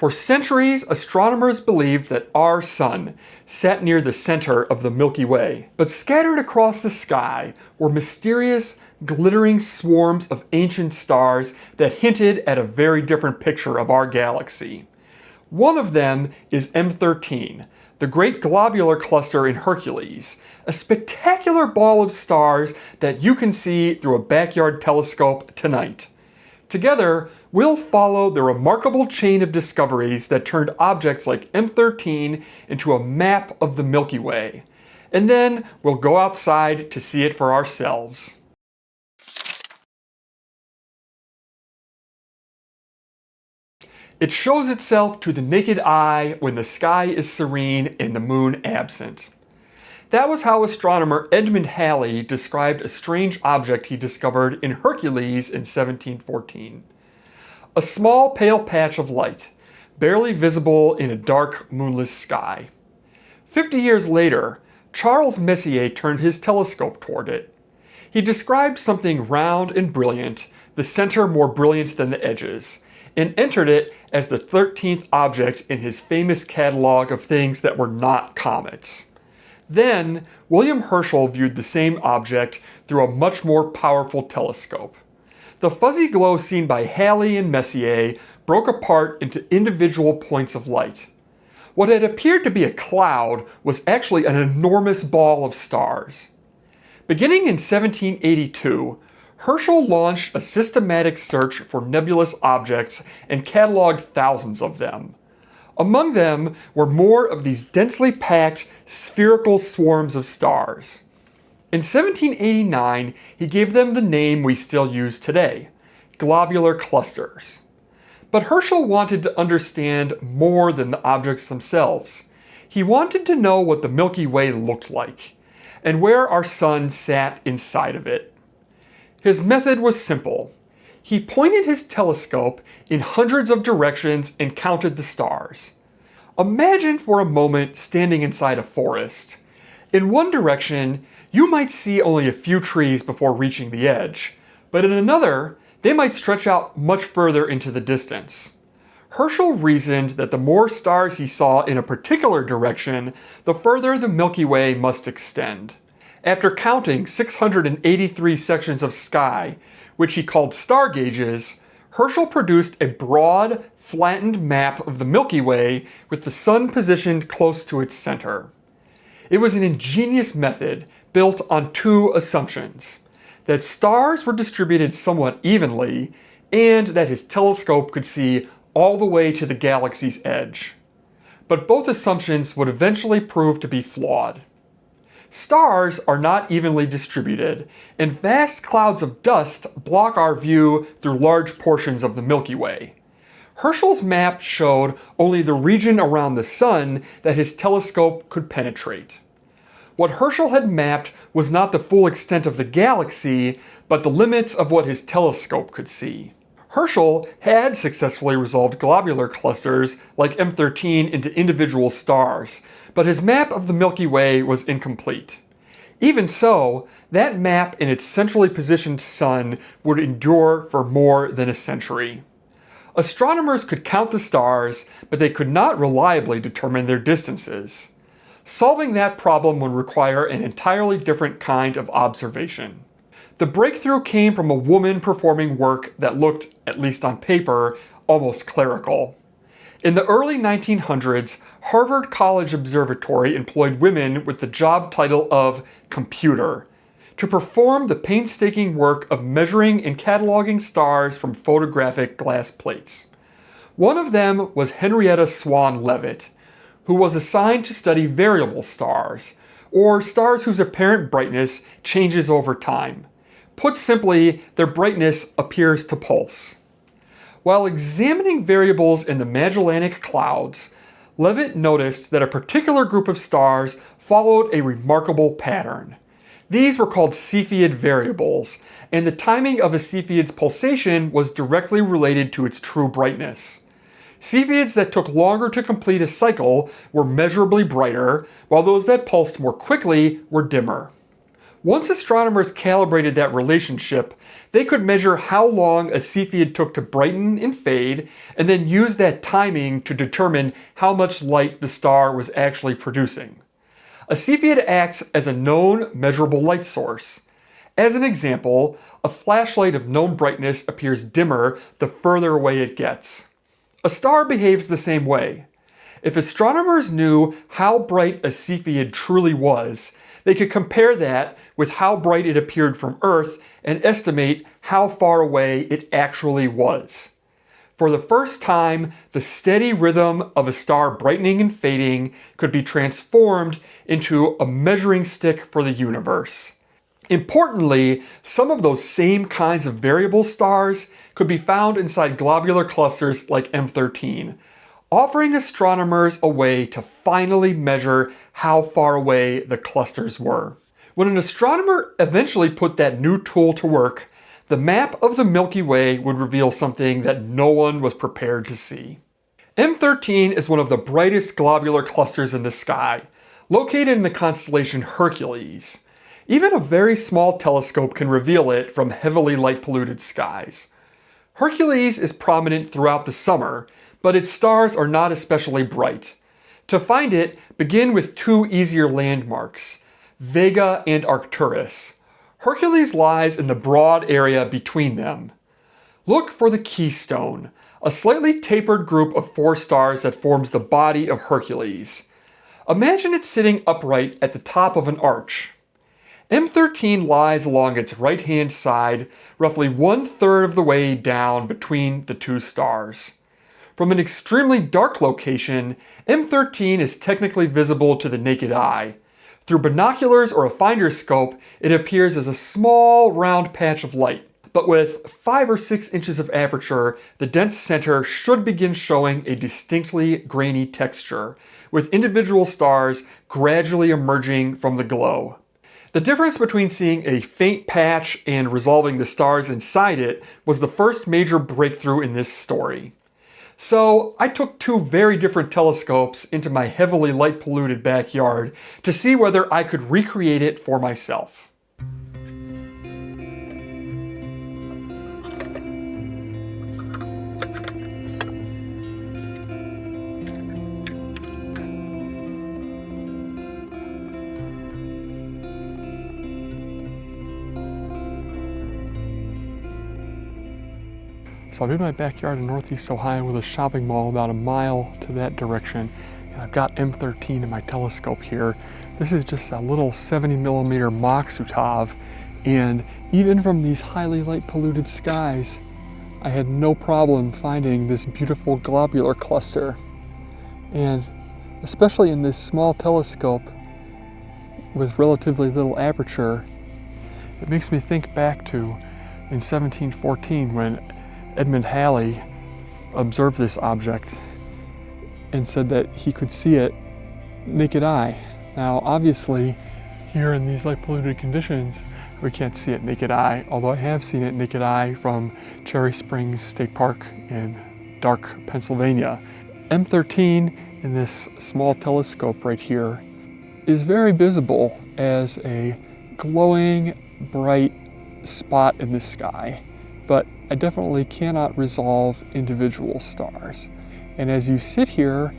For centuries, astronomers believed that our sun sat near the center of the Milky Way, but scattered across the sky were mysterious, glittering swarms of ancient stars that hinted at a very different picture of our galaxy. One of them is M13, the Great Globular Cluster in Hercules, a spectacular ball of stars that you can see through a backyard telescope tonight. Together, we'll follow the remarkable chain of discoveries that turned objects like M13 into a map of the Milky Way. And then we'll go outside to see it for ourselves. It shows itself to the naked eye when the sky is serene and the moon absent. That was how astronomer Edmond Halley described a strange object he discovered in Hercules in 1714. A small pale patch of light, barely visible in a dark, moonless sky. 50 years later, Charles Messier turned his telescope toward it. He described something round and brilliant, the center more brilliant than the edges, and entered it as the 13th object in his famous catalog of things that were not comets. Then, William Herschel viewed the same object through a much more powerful telescope. The fuzzy glow seen by Halley and Messier broke apart into individual points of light. What had appeared to be a cloud was actually an enormous ball of stars. Beginning in 1782, Herschel launched a systematic search for nebulous objects and cataloged thousands of them. Among them were more of these densely packed, spherical swarms of stars. In 1789, he gave them the name we still use today, globular clusters. But Herschel wanted to understand more than the objects themselves. He wanted to know what the Milky Way looked like, and where our sun sat inside of it. His method was simple. He pointed his telescope in hundreds of directions and counted the stars. Imagine for a moment standing inside a forest. In one direction, you might see only a few trees before reaching the edge, but in another, they might stretch out much further into the distance. Herschel reasoned that the more stars he saw in a particular direction, the further the Milky Way must extend. After counting 683 sections of sky, which he called star gauges, Herschel produced a broad, flattened map of the Milky Way with the sun positioned close to its center. It was an ingenious method built on two assumptions: that stars were distributed somewhat evenly, and that his telescope could see all the way to the galaxy's edge. But both assumptions would eventually prove to be flawed. Stars are not evenly distributed, and vast clouds of dust block our view through large portions of the Milky Way. Herschel's map showed only the region around the sun that his telescope could penetrate. What Herschel had mapped was not the full extent of the galaxy, but the limits of what his telescope could see. Herschel had successfully resolved globular clusters like M13 into individual stars, but his map of the Milky Way was incomplete. Even so, that map in its centrally positioned sun would endure for more than a century. Astronomers could count the stars, but they could not reliably determine their distances. Solving that problem would require an entirely different kind of observation. The breakthrough came from a woman performing work that looked, at least on paper, almost clerical. In the early 1900s, Harvard College Observatory employed women with the job title of computer to perform the painstaking work of measuring and cataloging stars from photographic glass plates. One of them was Henrietta Swan Leavitt, who was assigned to study variable stars, or stars whose apparent brightness changes over time. Put simply, their brightness appears to pulse. While examining variables in the Magellanic Clouds, Leavitt noticed that a particular group of stars followed a remarkable pattern. These were called Cepheid variables, and the timing of a Cepheid's pulsation was directly related to its true brightness. Cepheids that took longer to complete a cycle were measurably brighter, while those that pulsed more quickly were dimmer. Once astronomers calibrated that relationship, they could measure how long a Cepheid took to brighten and fade, and then use that timing to determine how much light the star was actually producing. A Cepheid acts as a known, measurable light source. As an example, a flashlight of known brightness appears dimmer the further away it gets. A star behaves the same way. If astronomers knew how bright a Cepheid truly was, they could compare that with how bright it appeared from Earth and estimate how far away it actually was. For the first time, the steady rhythm of a star brightening and fading could be transformed into a measuring stick for the universe. Importantly, some of those same kinds of variable stars could be found inside globular clusters like M13, offering astronomers a way to finally measure how far away the clusters were. When an astronomer eventually put that new tool to work, the map of the Milky Way would reveal something that no one was prepared to see. M13 is one of the brightest globular clusters in the sky, located in the constellation Hercules. Even a very small telescope can reveal it from heavily light-polluted skies. Hercules is prominent throughout the summer, but its stars are not especially bright. To find it, begin with two easier landmarks, Vega and Arcturus. Hercules lies in the broad area between them. Look for the keystone, a slightly tapered group of 4 stars that forms the body of Hercules. Imagine it sitting upright at the top of an arch. M13 lies along its right-hand side, roughly 1/3 of the way down between the 2 stars. From an extremely dark location, M13 is technically visible to the naked eye. Through binoculars or a finder scope, it appears as a small, round patch of light. But with 5 or 6 inches of aperture, the dense center should begin showing a distinctly grainy texture, with individual stars gradually emerging from the glow. The difference between seeing a faint patch and resolving the stars inside it was the first major breakthrough in this story. So I took 2 very different telescopes into my heavily light-polluted backyard to see whether I could recreate it for myself. So I'm in my backyard in Northeast Ohio with a shopping mall about a mile to that direction. And I've got M13 in my telescope here. This is just a little 70mm Mach Sutov. And even from these highly light polluted skies, I had no problem finding this beautiful globular cluster. And especially in this small telescope with relatively little aperture, it makes me think back to in 1714 when Edmond Halley observed this object and said that he could see it naked eye. Now obviously here in these light polluted conditions we can't see it naked eye, although I have seen it naked eye from Cherry Springs State Park in Dark, Pennsylvania. M13 in this small telescope right here is very visible as a glowing bright spot in the sky, but I definitely cannot resolve individual stars. And as you sit here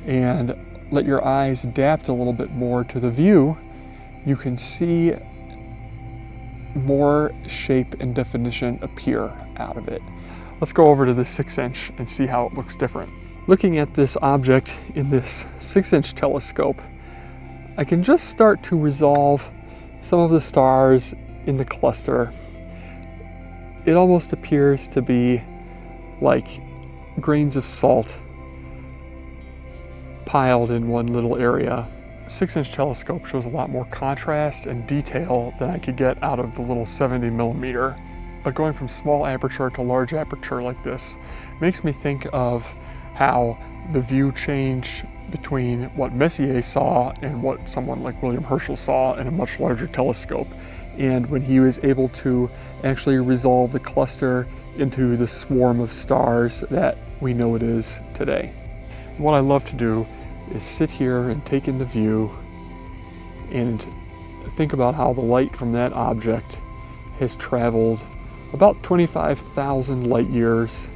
and let your eyes adapt a little bit more to the view, you can see more shape and definition appear out of it. Let's go over to the 6-inch and see how it looks different. Looking at this object in this 6-inch telescope, I can just start to resolve some of the stars in the cluster. It almost appears to be like grains of salt piled in one little area. 6-inch telescope shows a lot more contrast and detail than I could get out of the little 70mm. But going from small aperture to large aperture like this makes me think of how the view changed between what Messier saw and what someone like William Herschel saw in a much larger telescope. And when he was able to actually resolve the cluster into the swarm of stars that we know it is today. What I love to do is sit here and take in the view and think about how the light from that object has traveled about 25,000 light years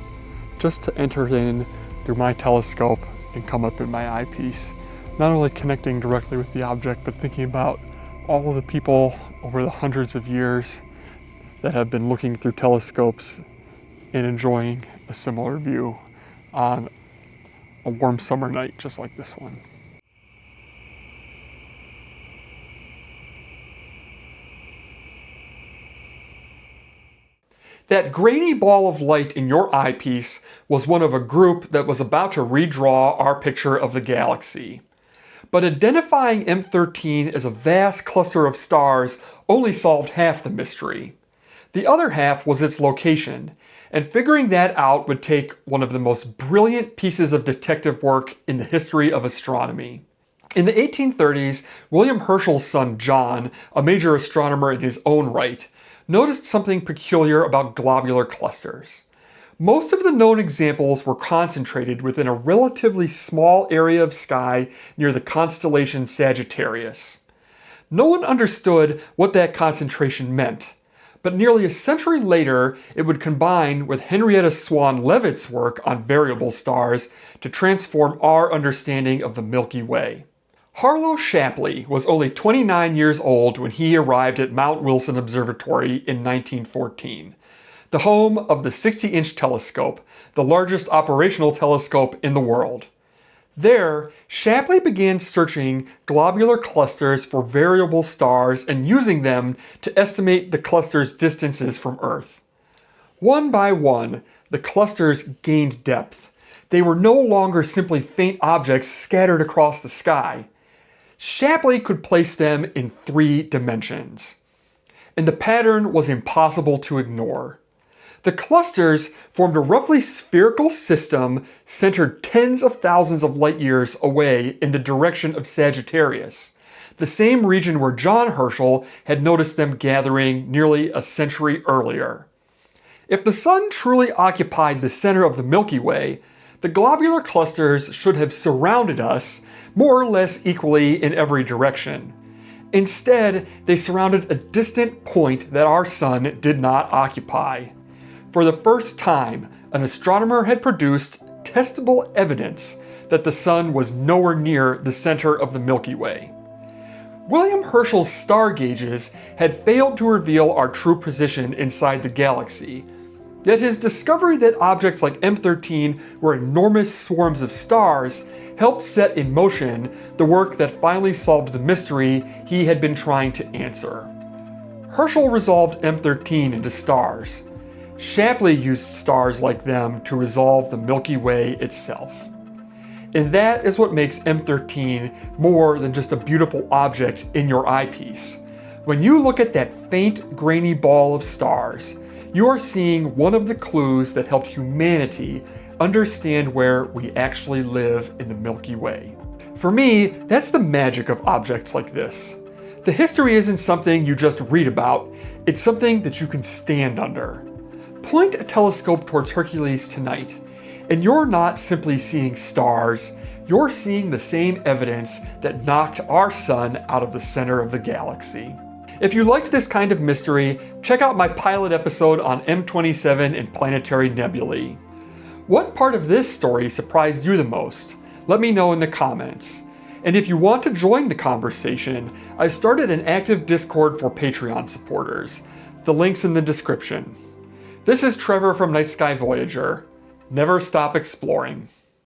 just to enter in through my telescope and come up in my eyepiece. Not only connecting directly with the object, but thinking about all of the people over the hundreds of years that have been looking through telescopes and enjoying a similar view on a warm summer night just like this one. That grainy ball of light in your eyepiece was one of a group that was about to redraw our picture of the galaxy. But identifying M13 as a vast cluster of stars only solved half the mystery. The other half was its location, and figuring that out would take one of the most brilliant pieces of detective work in the history of astronomy. In the 1830s, William Herschel's son John, a major astronomer in his own right, noticed something peculiar about globular clusters. Most of the known examples were concentrated within a relatively small area of sky near the constellation Sagittarius. No one understood what that concentration meant, but nearly a century later it would combine with Henrietta Swan Leavitt's work on variable stars to transform our understanding of the Milky Way. Harlow Shapley was only 29 years old when he arrived at Mount Wilson Observatory in 1914, the home of the 60-inch telescope, the largest operational telescope in the world. There, Shapley began searching globular clusters for variable stars and using them to estimate the clusters' distances from Earth. One by one, the clusters gained depth. They were no longer simply faint objects scattered across the sky. Shapley could place them in 3 dimensions, and the pattern was impossible to ignore. The clusters formed a roughly spherical system centered tens of thousands of light years away in the direction of Sagittarius, the same region where John Herschel had noticed them gathering nearly a century earlier. If the Sun truly occupied the center of the Milky Way, the globular clusters should have surrounded us more or less equally in every direction. Instead, they surrounded a distant point that our Sun did not occupy. For the first time, an astronomer had produced testable evidence that the Sun was nowhere near the center of the Milky Way. William Herschel's star gauges had failed to reveal our true position inside the galaxy, yet his discovery that objects like M13 were enormous swarms of stars helped set in motion the work that finally solved the mystery he had been trying to answer. Herschel resolved M13 into stars. Shapley used stars like them to resolve the Milky Way itself. And that is what makes M13 more than just a beautiful object in your eyepiece. When you look at that faint, grainy ball of stars, you are seeing one of the clues that helped humanity understand where we actually live in the Milky Way. For me, that's the magic of objects like this. The history isn't something you just read about, it's something that you can stand under. Point a telescope towards Hercules tonight, and you're not simply seeing stars, you're seeing the same evidence that knocked our Sun out of the center of the galaxy. If you liked this kind of mystery, check out my pilot episode on M27 and planetary nebulae. What part of this story surprised you the most? Let me know in the comments. And if you want to join the conversation, I've started an active Discord for Patreon supporters. The link's in the description. This is Trevor from Night Sky Voyager. Never stop exploring.